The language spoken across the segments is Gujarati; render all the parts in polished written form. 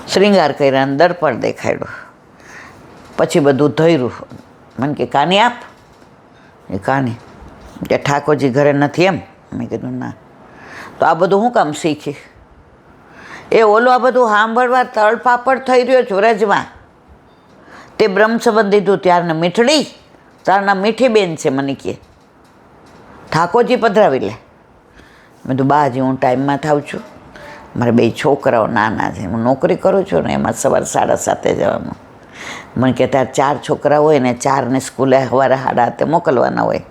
શ્રીંગાર કર્યા અને દર્પણ દેખાડ્યું. પછી બધું ધર્યું. મને કે કાની આપ, એ કાની કે ઠાકોરજી ઘરે નથી એમ. મેં કીધું ના. તો આ બધું હું કામ શીખી? એ ઓલો આ બધું સાંભળવા તળપાપડ થઈ રહ્યો છું રજમાં. તે બ્રહ્મ સંબંધ દીધું ત્યારને મીઠડી, તારના મીઠી બેન છે. મને કહે ઠાકોરજી પધરાવી લે. મેં કીધું બા હજી હું ટાઈમમાં થાઉં છું, મારે 2 છોકરાઓ નાના છે, હું નોકરી કરું છું ને, એમાં સવારે 7:30 જવાનું. મને કે તાર 4 છોકરા હોય ને 4ને સ્કૂલે સવારે 7:30 મોકલવાના હોય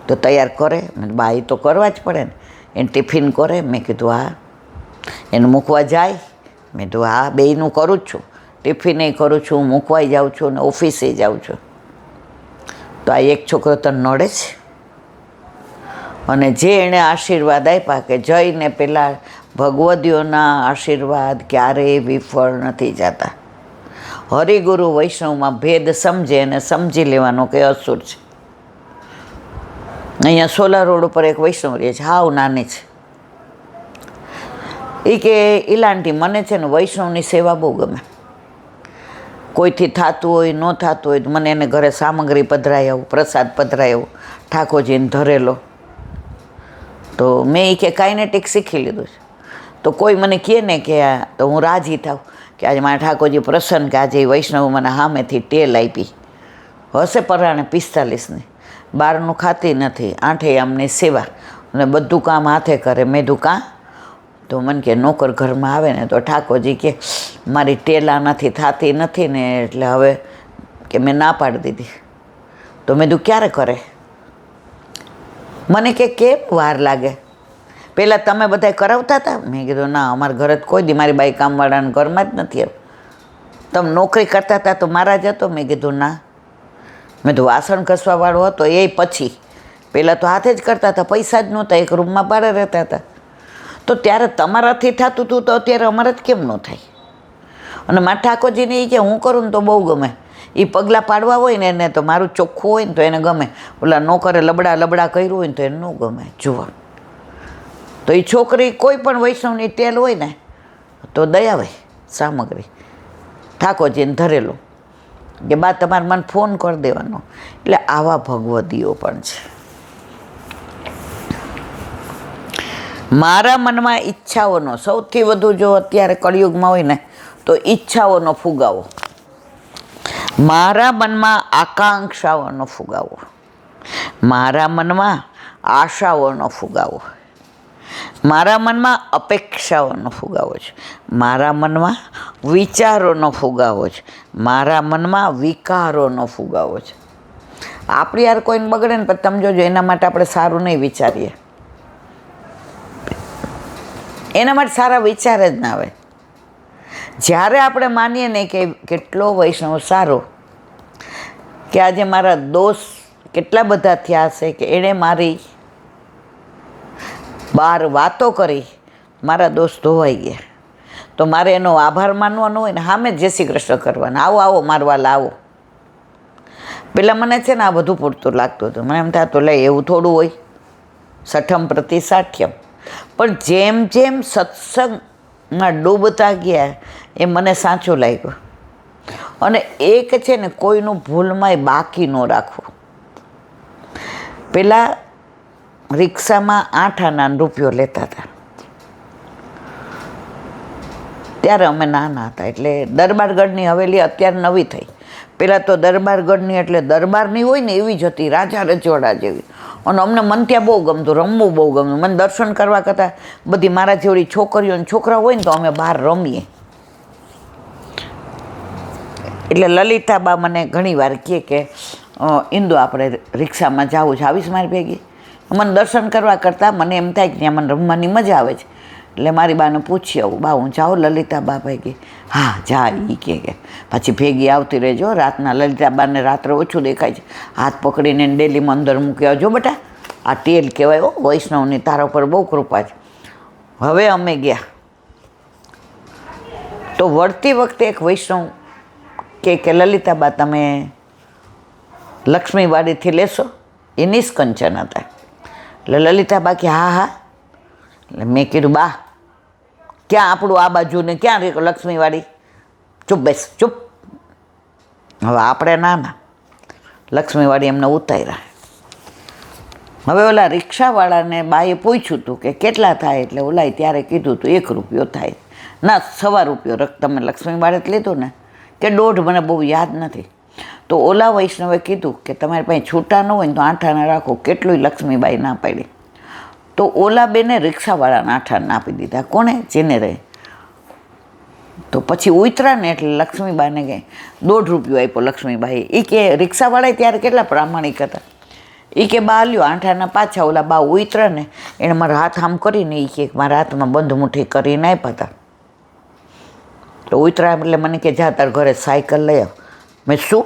તો તૈયાર કરે. મેં બા એ તો કરવા જ પડે ને. એને ટિફિન કરે. મેં કીધું હા. એને મૂકવા જાય. મેં કીધું હા, બેયનું કરું જ છું, ટિફિને કરું છું, મૂકવાય જાઉં છું ને ઓફિસે જાઉં છું. તો આ એક છોકરો તો નડે છે. અને જે એણે આશીર્વાદ આપ્યા કે જઈને પેલા ભગવદીઓના આશીર્વાદ ક્યારેય વિફળ નથી જતા. હરિગુરુ વૈષ્ણવમાં ભેદ સમજે અને સમજી લેવાનો કે અસુર છે. અહીંયા સોલા રોડ ઉપર એક વૈષ્ણવ રહે છે, હાવ નાની છે. એ કે ઈલાંટી મને છે ને વૈષ્ણવની સેવા બહુ ગમે. કોઈથી થતું હોય ન થતું હોય તો મને એને ઘરે સામગ્રી પધરાઈ આવું, પ્રસાદ પધરાઈ આવું, ઠાકોરજીને ધરેલો. તો મેં એ કે કાઇનેટિક શીખી લીધું છે. તો કોઈ મને કહે ને કે તો હું રાજી થાવ કે આજે મારા ઠાકોરજી પ્રસન્ન કે આજે વૈષ્ણવ મને સામેથી ટેલ આપી. હશે પરાણે 45ની, બહારનું ખાતી નથી, 8 આમની સેવા અને બધું કામ હાથે કરે. મેં કીધું કાં? તો મને કે નોકર ઘરમાં આવે ને તો ઠાકોરજી કે મારી ટેલા નથી થતી નથી ને એટલે હવે કે મેં ના પાડી દીધી. તો મેં કીધું ક્યારે કરે? મને કે કેમ વાર લાગે? પહેલાં તમે બધા કરાવતા હતા? મેં કીધું ના, અમારા ઘરે જ કોઈ દી મારી બાઈ કામવાળાને ઘરમાં જ નથી. તમે નોકરી કરતા હતા તો મારા જ હતો? મેં કીધું ના. મેં તો વાસણ ઘસવાવાળો હતો એ પછી. પહેલાં તો હાથે જ કરતા હતા, પૈસા જ નહોતા, એક રૂમમાં ભાડે રહેતા હતા. તો ત્યારે તમારાથી થતું હતું તો અત્યારે અમારે જ કેમ ન થાય? અને મારા ઠાકોરજીને એ કે હું કરું ને તો બહુ ગમે. એ પગલાં પાડવા હોય ને એને તો મારું ચોખ્ખું હોય ને તો એને ગમે. ઓલા નોકરે લબડા કર્યું હોય ને તો એને ન ગમે. જુઓ તો એ છોકરી કોઈ પણ વૈષ્ણવની તેલ હોય ને તો દયા હોય સામગ્રી ઠાકોરજીને ધરેલું કે બા તમારે મને ફોન કરી દેવાનો. એટલે આવા ભગવદીઓ પણ છે. મારા મનમાં ઈચ્છાઓનો સૌથી વધુ જો અત્યારે કળિયુગમાં હોય ને તો ઈચ્છાઓનો ફુગાવો, મારા મનમાં આકાંક્ષાઓનો ફુગાવો, મારા મનમાં આશાઓનો ફુગાવો, મારા મનમાં અપેક્ષાઓનો ફુગાવો છે, મારા મનમાં વિચારોનો ફુગાવો છે, મારા મનમાં વિકારોનો ફુગાવો છે. આપણી યાર કોઈને બગડે ને પણ તમે જોજો એના માટે આપણે સારું નહીં વિચારીએ, એના માટે સારા વિચાર જ ના આવે. જ્યારે આપણે માનીએ ને કે કેટલો વૈષ્ણવ સારો, કે આજે મારા દોસ્ત કેટલા બધા થયા છે કે એણે મારી બહાર વાતો કરી, મારા દોસ્ત ધોવાઈ ગયા, તો મારે એનો આભાર માનવાનો હોય ને સામે જય શ્રી કૃષ્ણ કરવાના, આવો આવો મારવાલા આવો. પેલા મને છે ને આ બધું પૂરતું લાગતું હતું. મને એમ થતું લે એવું થોડું હોય, સઠમ પ્રતિ સાઠ્યમ. પણ જેમ જેમ સત્સંગમાં ડૂબતા ગયા એ મને સાચું લાગ્યું. અને એક છે ને કોઈનું ભૂલમાંય બાકી ન રાખવું. પેલા રિક્ષામાં 8 આના રૂપિયો લેતા હતા ત્યારે અમે નાના હતા. એટલે દરબારગઢની હવેલી અત્યારે નવી થઈ. પહેલાં તો દરબારગઢની એટલે દરબારની હોય ને એવી જ હતી, રાજા રજવાડા જેવી. અને અમને મન ત્યાં બહુ ગમતું, રમવું બહુ ગમતું. મને દર્શન કરવા કરતાં બધી મારા જેવડી છોકરીઓ અને છોકરા હોય ને તો અમે બહાર રમીએ. એટલે લલિતાબા મને ઘણી વાર કહે કે ઇન્દુ આપણે રિક્ષામાં જવું છે, આવીશ મારી ભેગી? મને દર્શન કરવા કરતાં મને એમ થાય કે ત્યાં મને રમવાની મજા આવે છે. એટલે મારી બાને પૂછી આવું, બા હું જાઉં લલિતાબા ભેગી? હા જા. એ કે પછી ભેગી આવતી રહેજો. રાતના લલિતાબાને રાત્રે ઓછું દેખાય છે, હાથ પકડીને ડેલીમાં અંદર મૂકી આવજો બેટા. આ ટેલ કહેવાય હો વૈષ્ણવની, તારા ઉપર બહુ કૃપા છે. હવે અમે ગયા તો વળતી વખતે એક વૈષ્ણવ કે લલિતાબા તમે લક્ષ્મીવાડીથી લેશો? એ નિષ્કંચન હતા. એટલે લલિતાબા કે હા હા. એટલે મેં કીધું બા ક્યાં આપણું આ બાજુ ને ક્યાં લક્ષ્મીવાળી? ચૂપ બેસ, ચૂપ. હવે આપણે ના લક્ષ્મીવાળી એમને ઉતાર્યા. હવે ઓલા રિક્ષાવાળાને બાએ પૂછ્યું હતું કે કેટલા થાય, એટલે ઓલાએ ત્યારે કીધું હતું 1 રૂપિયો થાય. ના, 1.25 રૂપિયો તમે લક્ષ્મીવાળે જ લીધું ને કે 1.5, મને બહુ યાદ નથી. તો ઓલા વૈષ્ણવે કીધું કે તમારી પાસે છૂટા ન હોય ને તો 8 આના રાખો. કેટલું લક્ષ્મીબાઈ ના પાડી. તો ઓલા બેને રિક્ષાવાળાના 8 આના આપી દીધા. કોણે? જેને રહે. તો પછી ઉતરા ને એટલે લક્ષ્મીબાઈને કહે 1.5 રૂપિયો આપ્યો લક્ષ્મીબાઈ. એ કે રિક્ષાવાળાએ ત્યારે કેટલા પ્રામાણિક હતા. એ કે બા લ્યો 8 આના પાછા. ઓલા બા ઉતરા ને એણે મારા હાથ આમ કરીને એ કે મારા હાથમાં બંધ મુઠ્ઠી કરીને આપ્યા હતા. તો ઉતરા એટલે મને કે જા તાર ઘરે સાયકલ લઈ આવ. મેં શું?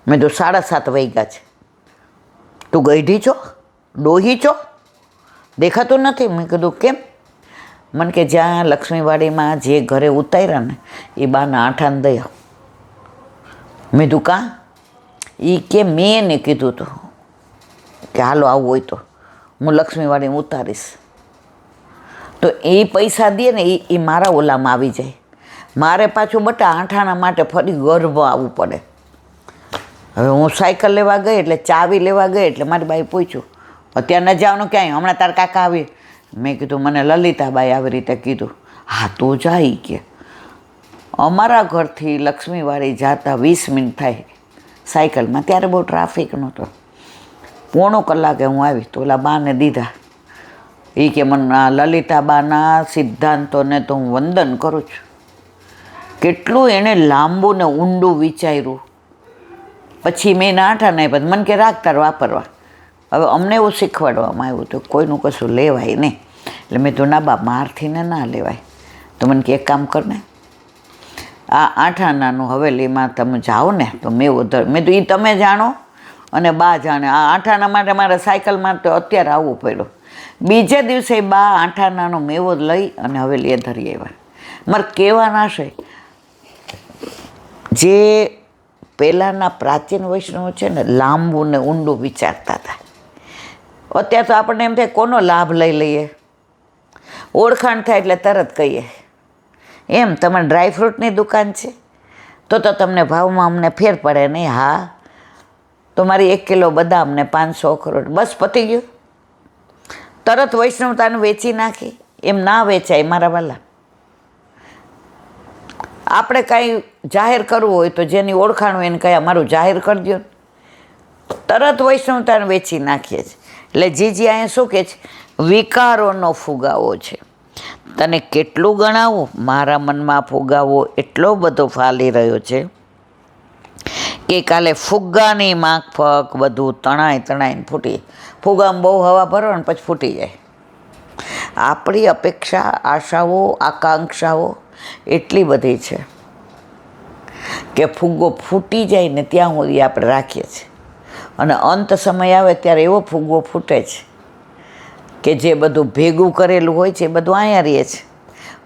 મેં તો 7:30 વાગ્યા છે. તું ગઈઢી છો? ડોહી છો? દેખાતું નથી? મેં કીધું કેમ? મને કે જ્યાં લક્ષ્મીવાડીમાં જે ઘરે ઉતાર્યા ને એ બાના 8 આના દઈ આવ. મેં કીધું કાં? એ કે મેં એને કીધું હતું કે હાલો આવું હોય તો હું લક્ષ્મીવાડીમાં ઉતારીશ. તો એ પૈસા દે ને એ મારા ઓલામાં આવી જાય. મારે પાછું બટા 8 આના માટે ફરી ગર્ભ આવવું પડે. હવે હું સાયકલ લેવા ગઈ એટલે ચાવી લેવા ગઈ એટલે મારી બાઈ પૂછ્યું અત્યારે ન જવાનું ક્યાંય, હમણાં તાર કાકા આવી. મેં કીધું મને લલિતાબાઈ આવી રીતે કીધું. હા તું જાય કે અમારા ઘરથી લક્ષ્મીવાડી જતા 20 મિનિટ થાય સાયકલમાં. ત્યારે બહુ ટ્રાફિક નહોતો. 1.25 કલાકે હું આવી તો ઓલા બાને દીધા. એ કે મને લલિતાબાના સિદ્ધાંતોને તો હું વંદન કરું છું. કેટલું એણે લાંબુ ને ઊંડું વિચાર્યું. પછી મેં 8 આના આપ્યા. મને કે રાખ તાર વાપરવા. હવે અમને એવું શીખવાડવામાં આવ્યું હતું કોઈનું કશું લેવાય નહીં. એટલે મેં તો ના બા મારથી ને ના લેવાય. તો મને કે એક કામ કર ને, આ 8 આનાનું હવેલીમાં તમે જાઓ ને તો મેં તો એ તમે જાણો અને બા જાણે. આ 8 આના માટે મારે સાયકલ માટે અત્યારે આવવું પડ્યું. બીજે દિવસે બા 8 આનાનો મેવો લઈ અને હવેલીએ ધરી આવ્યા. મારે કહેવાના છે જે પહેલાંના પ્રાચીન વૈષ્ણવ છે ને લાંબુ ને ઊંડું વિચારતા હતા. અત્યારે તો આપણને એમ થાય કોનો લાભ લઈ લઈએ, ઓળખાણ થાય એટલે તરત કહીએ. એમ તમારે ડ્રાયફ્રૂટની દુકાન છે તો તમને ભાવમાં અમને ફેર પડે નહીં. હા તો મારી 1 કિલો બદામ ને 500 અખરોટ, બસ પતી ગયું. તરત વૈષ્ણવતાને વેચી નાખી. એમ ના વેચાય મારા વાલા. આપણે કાંઈ જાહેર કરવું હોય તો જેની ઓળખાણ હોય એને કહે મારું જાહેર કરી દો. તરત વૈષ્ણવતાને વેચી નાખીએ છીએ. એટલે જીજી અહીંયા શું કહે છે? વિકારોનો ફુગાવો છે. તને કેટલું ગણાવું, મારા મનમાં ફુગાવો એટલો બધો ફાલી રહ્યો છે કે કાલે ફુગ્ગાની માફક બધું તણાઈને ફૂટી. ફુગામાં બહુ હવા ભરો ને પછી ફૂટી જાય. આપણી અપેક્ષા, આશાઓ, આકાંક્ષાઓ એટલી બધી છે કે ફુગ્ગો ફૂટી જાય ને ત્યાં સુધી આપણે રાખીએ છીએ. અને અંત સમય આવે ત્યારે એવો ફુગ્ગો ફૂટે છે કે જે બધું ભેગું કરેલું હોય છે એ બધું અહીંયા રહે છે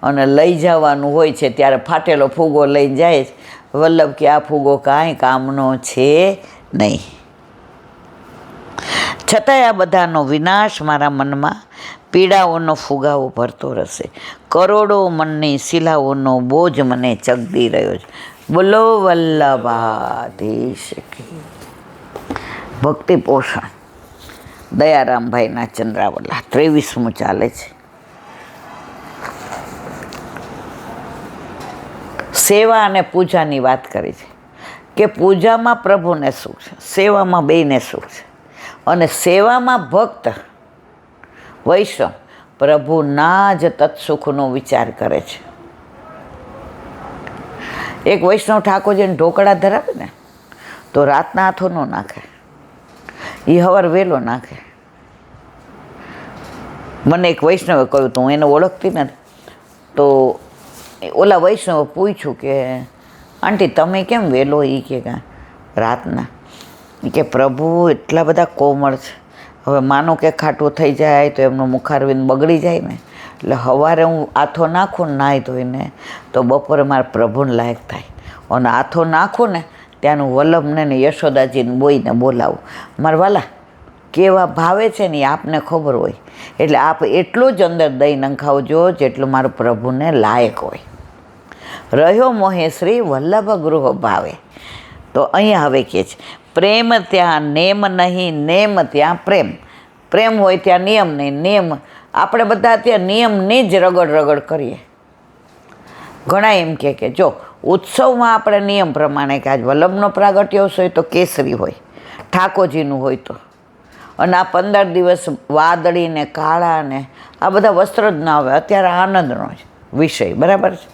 અને લઈ જવાનું હોય છે ત્યારે ફાટેલો ફુગ્ગો લઈને જાય છે. વલ્લભ કે આ ફુગ્ગો કાંઈ કામનો છે નહીં. છતાંય આ બધાનો વિનાશ મારા મનમાં પીડાઓનો ફુગાવો ભરતો રહેશે. કરોડો મનની શિલાઓનો બોજ મને ચગદી રહ્યો છે. બોલો વલ્લભાધીશ કી. ભક્તિ પોષણ દયારામભાઈના ચંદ્રાવલા 23મું ચાલે છે. સેવા અને પૂજાની વાત કરી છે કે પૂજામાં પ્રભુને સુખ છે, સેવામાં બેયને સુખ છે. અને સેવામાં ભક્ત વૈષ્ણવ પ્રભુના જ તત્સુખનો વિચાર કરે છે. એક વૈષ્ણવ ઠાકોરજીને ઢોકળા ધરાવે ને તો રાતના હાથો ન નાખે, એ સવાર વહેલો નાખે. મને એક વૈષ્ણવે કહ્યું તો હું એને ઓળખતી નથી. તો ઓલા વૈષ્ણવે પૂછ્યું કે આંટી તમે કેમ વહેલો? એ કે રાતના. કે પ્રભુ એટલા બધા કોમળ છે. હવે માનો કે ખાટું થઈ જાય તો એમનું મુખારવિંદ બગડી જાય ને, એટલે સવારે હું આથો નાખું ને નાહી ધોઈને તો બપોરે મારા પ્રભુને લાયક થાય. અને આથો નાખું ને ત્યાંનું વલ્લભને ને યશોદાજીને બોઈને બોલાવું, મારા વાલા કેવા ભાવે છે ને એ આપને ખબર હોય. એટલે આપ એટલું જ અંદર દહીં નંખાવજો જેટલું મારું પ્રભુને લાયક હોય. રહ્યો મોહે શ્રી વલ્લભ ગૃહ ભાવે. તો અહીંયા હવે કહે છે પ્રેમ ત્યાં નેમ નહીં, નેમ ત્યાં પ્રેમ. પ્રેમ હોય ત્યાં નિયમ નહીં, નિયમ આપણે બધા ત્યાં નિયમની જ રગડ કરીએ. ઘણા એમ કે જો ઉત્સવમાં આપણે નિયમ પ્રમાણે કે આજ વલ્લભનો પ્રાગટ્યવસ હોય તો કેસરી હોય, ઠાકોરજીનું હોય તો, અને આ 15 દિવસ વાદળી ને કાળા ને આ બધા વસ્ત્ર જ ના આવે. અત્યારે આનંદનો વિષય, બરાબર છે.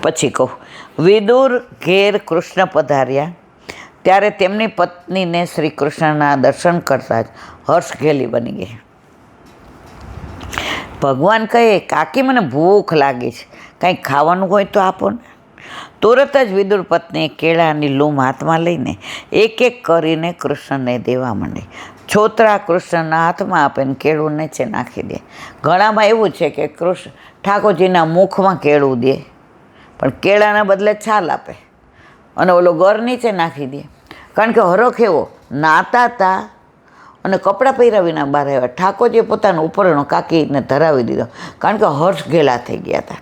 પછી કહું, વિદુર ઘેર કૃષ્ણ પધાર્યા ત્યારે તેમની પત્નીને શ્રી કૃષ્ણના દર્શન કરતા જ હર્ષ ઘેલી બની ગઈ. ભગવાન કહે કાકી મને ભૂખ લાગી છે, કંઈક ખાવાનું હોય તો આપો ને. તુરત જ વિદુર પત્નીએ કેળાની લૂમ હાથમાં લઈને એક કરીને કૃષ્ણને દેવા માંડી. છોતરા કૃષ્ણના હાથમાં આપે ને કેળું નીચે નાખી દે. ઘણામાં એવું છે કે કૃષ્ણ ઠાકોરજીના મુખમાં કેળું દે, પણ કેળાના બદલે છાલ આપે અને ઓલો ગર નીચે નાખી દે. કારણ કે હરખ એવો નાતા હતા અને કપડાં પહેર્યા વિના બહાર આવ્યા. ઠાકોરજીએ પોતાનો ઉપરનો કાકીને ધરાવી દીધો, કારણ કે હર્ષ ઘેલા થઈ ગયા હતા.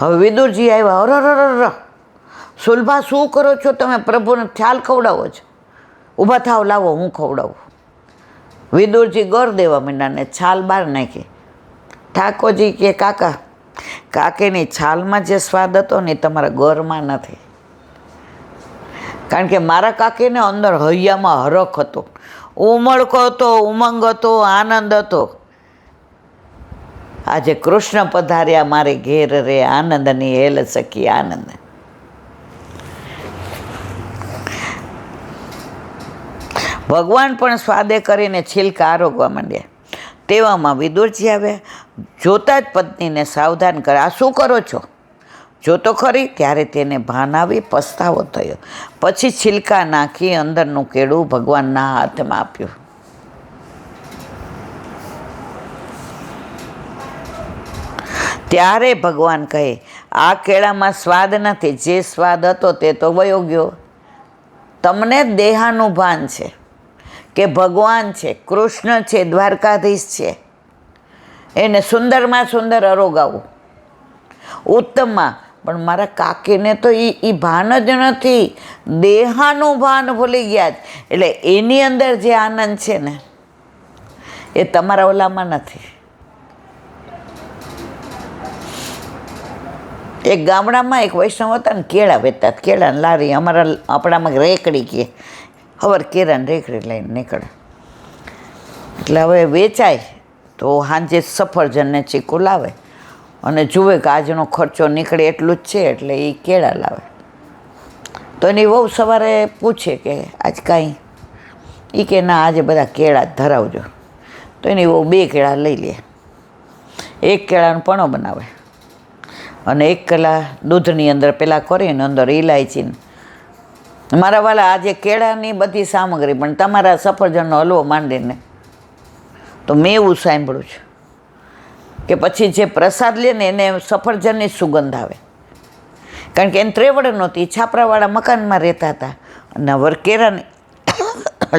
હવે વિદુરજી આવ્યા, હર સુલભા શું કરો છો તમે? પ્રભુને છાલ ખવડાવો છો? ઊભા થાવ, લાવો હું ખવડાવું. વિદુરજી ગર દેવા માંડ્યા ને છાલ બહાર નાખી. ઠાકોરજી કે કાકા, કાકીની છાલમાં જે સ્વાદ હતો ને તમારા ગરમાં નથી. કારણ કે મારા કાકીને અંદર હૈયામાં હરખ હતો, ઉમળકો હતો, ઉમંગ હતો, આનંદ હતો. આજે કૃષ્ણ પધાર્યા મારે ઘેર રે, આનંદની હેલ સખી આનંદ. ભગવાન પણ સ્વાદે કરીને છિલકા આરોગવા માંડ્યા. તેવામાં વિદુરજી આવ્યા. જોતા જ પત્નીને સાવધાન કરે, આ શું કરો છો? જોતો ખરી. ત્યારે તેને ભાન આવી પસ્તાવો થયો. પછી છિલકા નાખી અંદરનું કેળું ભગવાનના હાથમાં આપ્યું. ત્યારે ભગવાન કહે આ કેળામાં સ્વાદ નથી, જે સ્વાદ હતો તે તો વયો ગયો. તમને દેહાનું ભાન છે કે ભગવાન છે, કૃષ્ણ છે, દ્વારકાધીશ છે, એને સુંદરમાં સુંદર અરોગાવું ઉત્તમમાં. પણ મારા કાકીને તો એ ભાન જ નથી, દેહાનું ભાન ભૂલી ગયા જ. એટલે એની અંદર જે આનંદ છે ને એ તમારા ઓલામાં નથી. એક ગામડામાં એક વૈષ્ણવ હતા ને, કેળા વેચતા, કેળાની લારી, આપણામાં રેકડી કહે, ખબર, કેળાની રેકડી લઈને નીકળે. એટલે હવે વેચાય તો સાંજે સફરજનને ચીકુ લાવે અને જુએ કે આજનો ખર્ચો નીકળે એટલું જ છે, એટલે એ કેળા લાવે. તો એની વહુ સવારે પૂછે કે આજ કાંઈ? એ કે ના, આજે બધા કેળા જ ધરાવજો. તો એની વહુ 2 કેળા લઈ લે, 1 કેળાનો પણો બનાવે અને 1 કેળા દૂધની અંદર પેલા કરીને અંદર ઇલાયચી. મારા વાલા, આજે કેળાની બધી સામગ્રી, પણ તમારા સફરજનનો હલવો માંડીને. તો મેં એવું સાંભળ્યું છે કે પછી જે પ્રસાદ લે ને એને સફરજનની સુગંધ આવે. કારણ કે એને ત્રેવડ નહોતી, છાપરાવાળા મકાનમાં રહેતા હતા અને વરકેરાની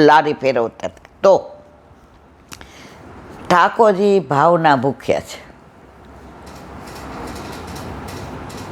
લારી ફેરવતા હતા. તો ઠાકોરજી ભાવના ભૂખ્યા છે.